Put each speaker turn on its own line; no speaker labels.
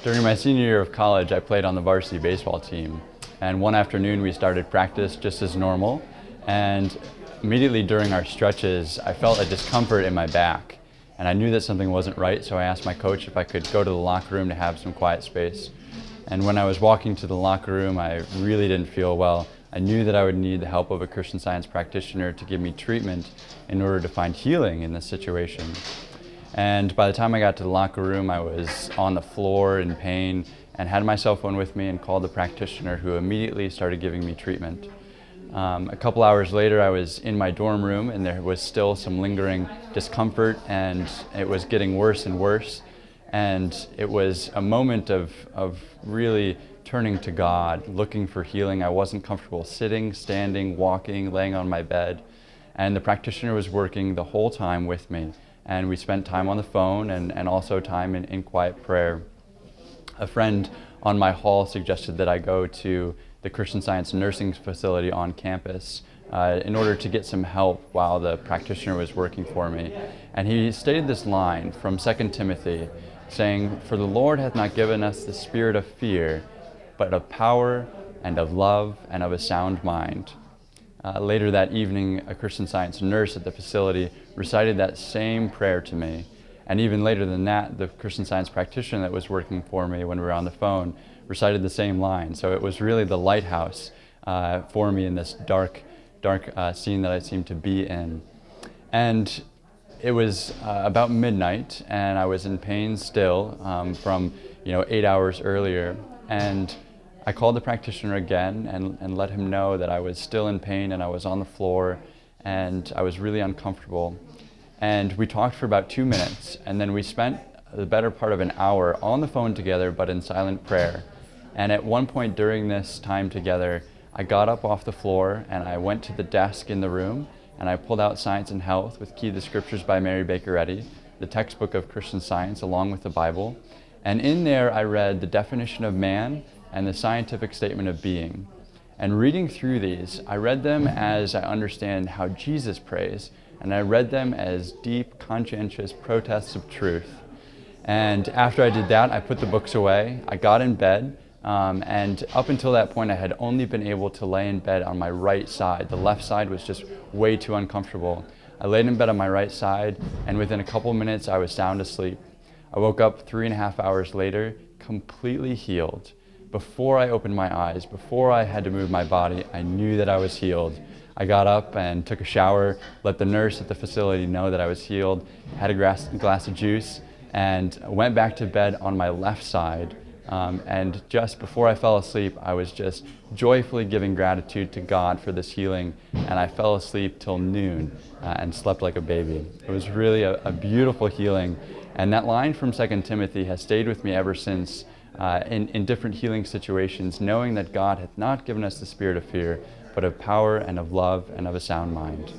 During my senior year of college, I played on the varsity baseball team. And one afternoon we started practice just as normal. And immediately during our stretches, I felt a discomfort in my back. And I knew that something wasn't right, so I asked my coach if I could go to the locker room to have some quiet space. And when I was walking to the locker room, I really didn't feel well. I knew that I would need the help of a Christian Science practitioner to give me treatment in order to find healing in this situation. And by the time I got to the locker room, I was on the floor in pain and had my cell phone with me and called the practitioner, who immediately started giving me treatment. A couple hours later, I was in my dorm room and there was still some lingering discomfort, and it was getting worse and worse. And it was a moment of really turning to God, looking for healing. I wasn't comfortable sitting, standing, walking, laying on my bed. And the practitioner was working the whole time with me. And we spent time on the phone and also time in quiet prayer. A friend on my hall suggested that I go to the Christian Science nursing facility on campus in order to get some help while the practitioner was working for me. And he stated this line from 2 Timothy, saying, "For the Lord hath not given us the spirit of fear, but of power and of love and of a sound mind." Later that evening, a Christian Science nurse at the facility recited that same prayer to me. And even later than that, the Christian Science practitioner that was working for me when we were on the phone recited the same line. So it was really the lighthouse for me in this dark scene that I seemed to be in. And it was about midnight, and I was in pain still from 8 hours earlier. And I called the practitioner again and let him know that I was still in pain and I was on the floor and I was really uncomfortable. And we talked for about 2 minutes, and then we spent the better part of an hour on the phone together, but in silent prayer. And at one point during this time together, I got up off the floor and I went to the desk in the room and I pulled out Science and Health with Key to the Scriptures by Mary Baker Eddy, the textbook of Christian Science along with the Bible. And in there I read the definition of man and the scientific statement of being. And reading through these, I read them as I understand how Jesus prays, and I read them as deep, conscientious protests of truth. And after I did that, I put the books away, I got in bed, and up until that point I had only been able to lay in bed on my right side. The left side was just way too uncomfortable. I laid in bed on my right side, and within a couple minutes I was sound asleep. I woke up 3.5 hours later, completely healed. Before I opened my eyes, before I had to move my body, I knew that I was healed. I got up and took a shower, let the nurse at the facility know that I was healed, had a glass of juice, and went back to bed on my left side. And just before I fell asleep, I was just joyfully giving gratitude to God for this healing, and I fell asleep till noon and slept like a baby. It was really a beautiful healing, and that line from 2 Timothy has stayed with me ever since. In different healing situations, knowing that God hath not given us the spirit of fear, but of power and of love and of a sound mind.